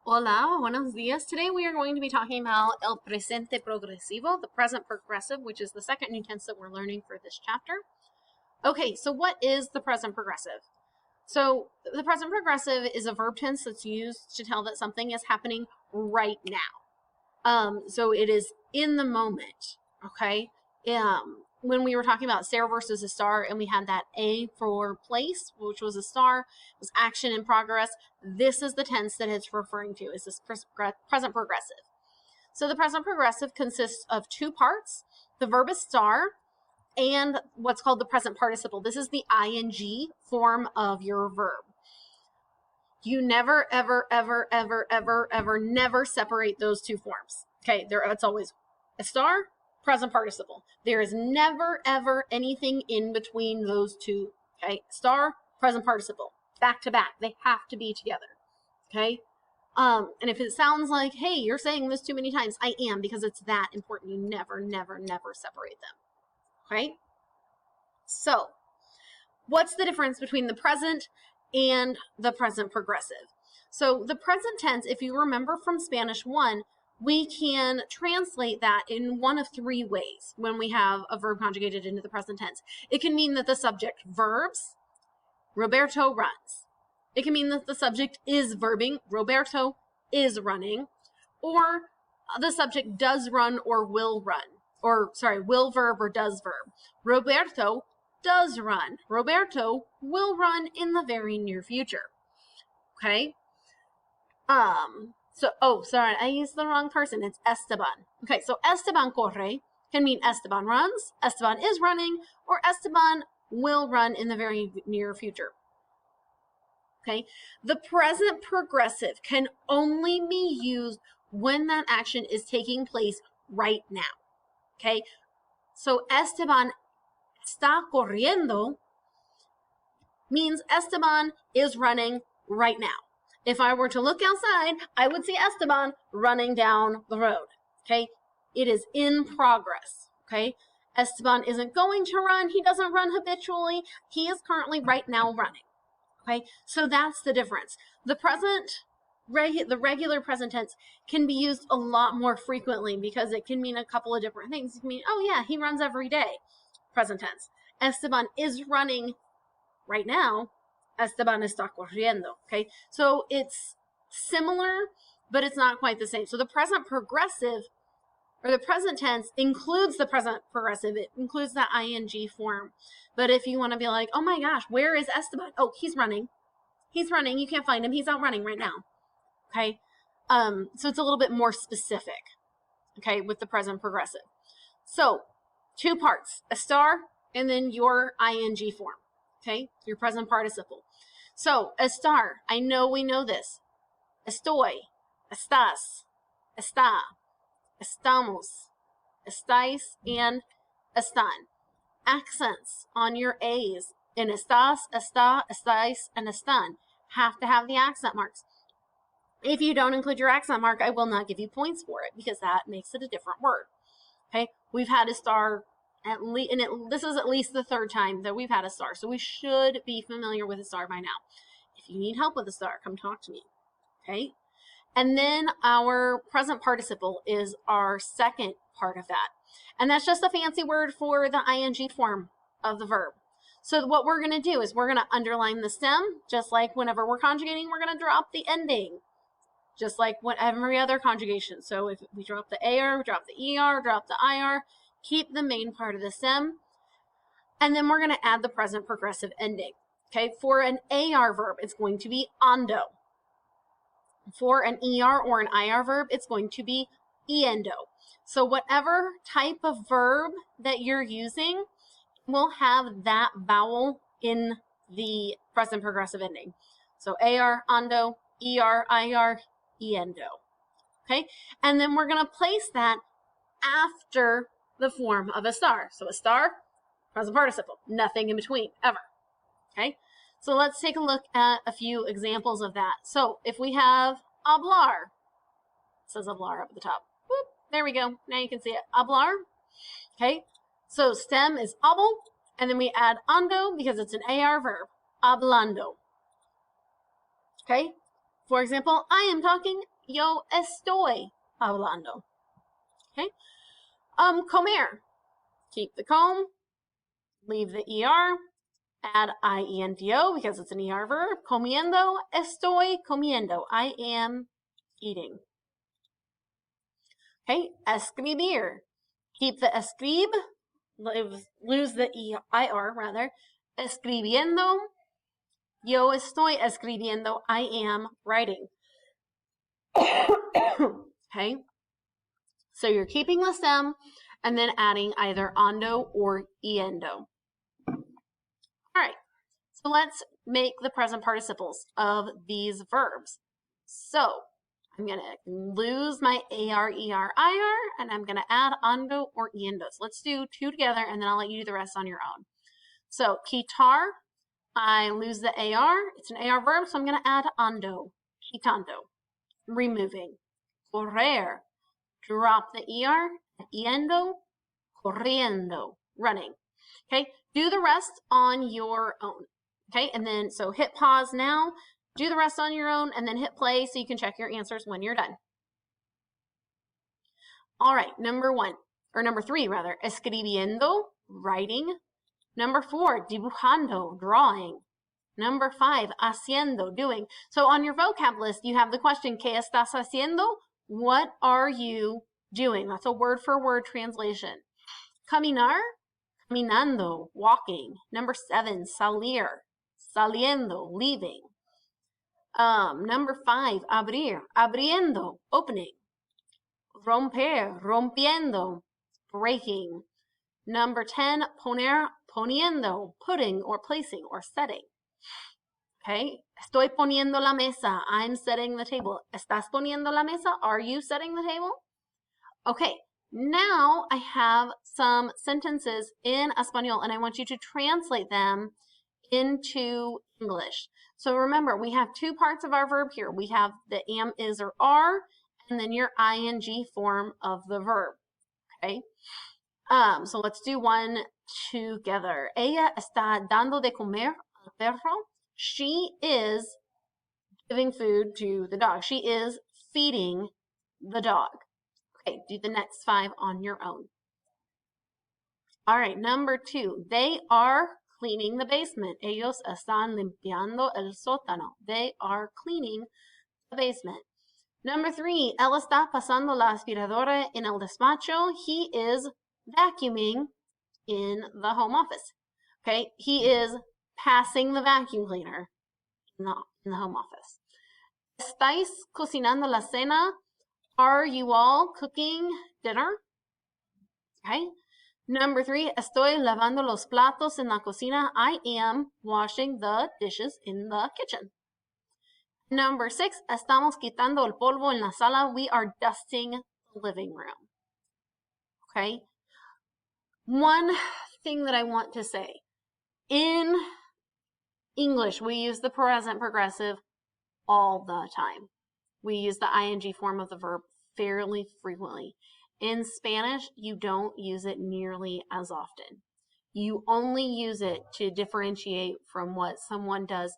Hola, buenos días. Today we are going to be talking about el presente progresivo, the present progressive, which is the second new tense that we're learning for this chapter. Okay, so what is the present progressive? So the present progressive is a verb tense that's used to tell that something is happening right now. So it is in the moment, okay? When we were talking about stare versus a star and we had that A for place, which was a star, it was action in progress. This is the tense that it's referring to, is this present progressive. So the present progressive consists of two parts. The verb is star and what's called the present participle. This is the ing form of your verb. You never, ever, ever, ever, ever, ever, never separate those two forms. Okay, it's always a star, present participle. There is never, ever anything in between those two. Okay, star, present participle, back to back. They have to be together. Okay, and if it sounds like, hey, you're saying this too many times, I am, because it's that important. You never, never, never separate them. Okay, so what's the difference between the present and the present progressive? So the present tense, if you remember from Spanish 1, we can translate that in one of three ways when we have a verb conjugated into the present tense. It can mean that the subject verbs, Roberto runs. It can mean that the subject is verbing, Roberto is running, or the subject does run or will run, or sorry, will verb or does verb. Roberto does run. Roberto will run in the very near future. Okay? Sorry, I used the wrong person. It's Esteban. Okay, so Esteban corre can mean Esteban runs, Esteban is running, or Esteban will run in the very near future. Okay, the present progressive can only be used when that action is taking place right now. Okay, so Esteban está corriendo means Esteban is running right now. If I were to look outside, I would see Esteban running down the road. Okay, it is in progress. Okay, Esteban isn't going to run. He doesn't run habitually. He is currently right now running. Okay, so that's the difference. The regular present tense can be used a lot more frequently because it can mean a couple of different things. It can mean, oh yeah, he runs every day. Present tense. Esteban is running right now. Esteban está corriendo. Okay, so it's similar, but it's not quite the same. So the present progressive, or the present tense, includes the present progressive. It includes the ing form. But if you want to be like, oh my gosh, where is Esteban? Oh, he's running. He's running. You can't find him. He's out running right now. Okay, so it's a little bit more specific. Okay, with the present progressive. So two parts: a star and then your ing form. Okay, your present participle. So, estar, we know this. Estoy, estás, está, estamos, estáis, and están. Accents on your A's in estás, está, estáis, and están have to have the accent marks. If you don't include your accent mark, I will not give you points for it because that makes it a different word. Okay, we've had a star this is at least the third time that we've had a star, so we should be familiar with a star by now. If you need help with a star, come talk to me. Okay, and then our present participle is our second part of that, and that's just a fancy word for the ing form of the verb. So what we're going to do is we're going to underline the stem, just like whenever we're conjugating, we're going to drop the ending, just like every other conjugation. So if we drop the AR, drop the ER, drop the IR, keep the main part of the stem, and then we're going to add the present progressive ending. Okay, for an AR verb, it's going to be ando. For an ER or an IR verb, it's going to be iendo. So whatever type of verb that you're using will have that vowel in the present progressive ending. So AR, ando, ER, IR, iendo. Okay, and then we're going to place that after the form of a star. So a star, present participle, nothing in between, ever. Okay, so let's take a look at a few examples of that. So if we have hablar, it says hablar up at the top. Whoop, there we go. Now you can see it. Hablar. Okay, so stem is habl, and then we add ando because it's an AR verb. Hablando. Okay, for example, I am talking Yo estoy hablando. Okay. Comer. Keep the com, leave the ER, add IENDO because it's an ER verb. Comiendo, estoy comiendo. I am eating. Okay, escribir. Keep the escrib, lose the EIR rather. Escribiendo. Yo estoy escribiendo. I am writing. Okay, so you're keeping the stem and then adding either ando or iendo. All right, so let's make the present participles of these verbs. So I'm going to lose my AR, ER, IR, and I'm going to add ando or iendo. So let's do two together, and then I'll let you do the rest on your own. So quitar, I lose the AR. It's an AR verb, so I'm going to add ando, quitando, removing. Correr, drop the ER, yendo, corriendo, running. Okay, do the rest on your own. Okay, and then so hit pause now, do the rest on your own, and then hit play so you can check your answers when you're done. All right, number 3 rather, escribiendo, writing. Number 4, dibujando, drawing. Number 5, haciendo, doing. So on your vocab list, you have the question, ¿Qué estás haciendo? What are you doing? That's a word-for-word translation. Caminar, caminando, walking. Number 7, salir, saliendo, leaving. Number 5, abrir, abriendo, opening. Romper, rompiendo, breaking. Number 10, poner, poniendo, putting or placing or setting. Okay, estoy poniendo la mesa. I'm setting the table. ¿Estás poniendo la mesa? Are you setting the table? Okay, now I have some sentences in Espanol and I want you to translate them into English. So remember, we have two parts of our verb here. We have the am, is, or are, and then your ing form of the verb. Okay, so let's do one together. Ella está dando de comer al perro. She is giving food to the dog. She is feeding the dog. Okay, do the next 5 on your own. All right, number 2. They are cleaning the basement. Ellos están limpiando el sótano. They are cleaning the basement. Number 3. Él está pasando la aspiradora en el despacho. He is vacuuming in the home office. Okay, he is passing the vacuum cleaner in the home office. ¿Estáis cocinando la cena? Are you all cooking dinner? Okay. Number 3, estoy lavando los platos en la cocina. I am washing the dishes in the kitchen. Number 6, estamos quitando el polvo en la sala. We are dusting the living room. Okay. One thing that I want to say, in English, we use the present progressive all the time. We use the ing form of the verb fairly frequently. In Spanish, you don't use it nearly as often. You only use it to differentiate from what someone does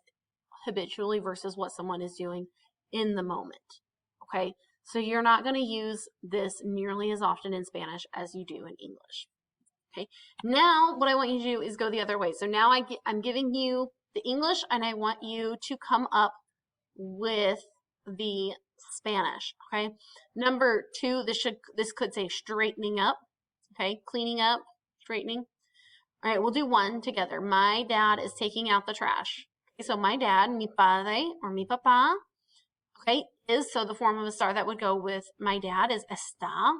habitually versus what someone is doing in the moment. Okay, so you're not going to use this nearly as often in Spanish as you do in English. Okay, now what I want you to do is go the other way. So now I'm giving you the English and I want you to come up with the Spanish. Okay, number 2, this could say straightening up. Okay, cleaning up, straightening. All right, we'll do one together. My dad is taking out the trash. Okay, so my dad, mi padre or mi papá, okay, is, so the form of a star that would go with my dad is está.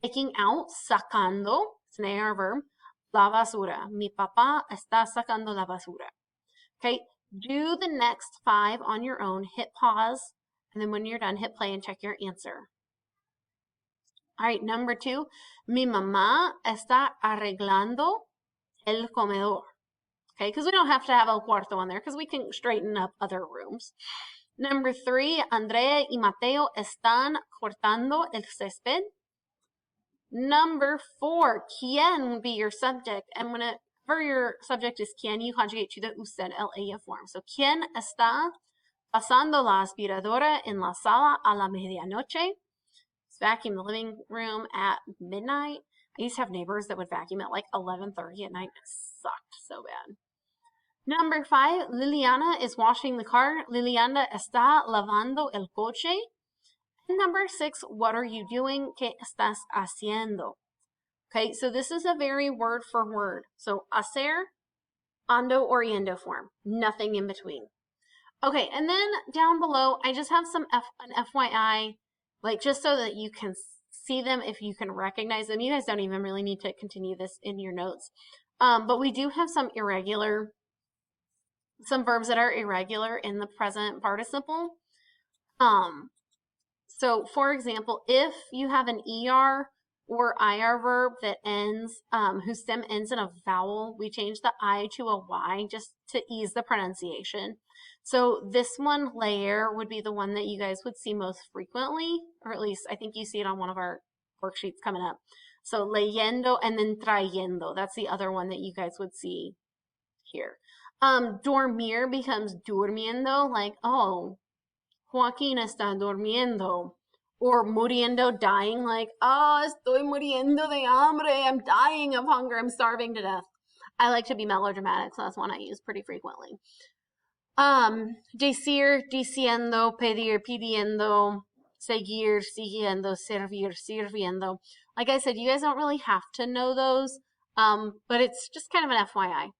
Taking out, sacando, it's an AR verb, la basura. Mi papá está sacando la basura. Okay, do the next 5 on your own, hit pause, and then when you're done, hit play and check your answer. All right, number 2, mi mamá está arreglando el comedor. Okay, because we don't have to have el cuarto on there because we can straighten up other rooms. Number 3, Andrea y Mateo están cortando el césped. Number 4, ¿quién would be your subject? And whenever your subject is ¿quién, you conjugate to the usted, L-A-F form. So, ¿quién está Pasando la aspiradora en la sala a la medianoche. Vacuum the living room at midnight. I used to have neighbors that would vacuum at like 11:30 at night. It sucked so bad. Number 5, Liliana is washing the car. Liliana está lavando el coche. And number 6, what are you doing? ¿Qué estás haciendo? Okay, so this is a very word for word. So hacer, ando or yendo form. Nothing in between. Okay, and then down below, I just have an FYI, like just so that you can see them if you can recognize them. You guys don't even really need to continue this in your notes. But we do have some verbs that are irregular in the present participle. So for example, if you have an ER or IR verb that ends, whose stem ends in a vowel, we change the I to a Y just to ease the pronunciation. So this one, leer, would be the one that you guys would see most frequently, or at least I think you see it on one of our worksheets coming up. So leyendo and then trayendo. That's the other one that you guys would see here. Dormir becomes durmiendo, like, oh, Joaquín está durmiendo. Or muriendo, dying, like, oh, estoy muriendo de hambre. I'm dying of hunger. I'm starving to death. I like to be melodramatic, so that's one I use pretty frequently. Decir, diciendo, pedir, pidiendo, seguir, siguiendo, servir, sirviendo. Like I said, you guys don't really have to know those, but it's just kind of an FYI.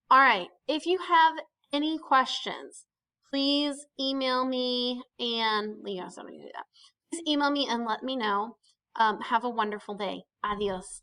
All right, if you have any questions, please email me and, don't do that. Please email me and let me know. Have a wonderful day. Adios.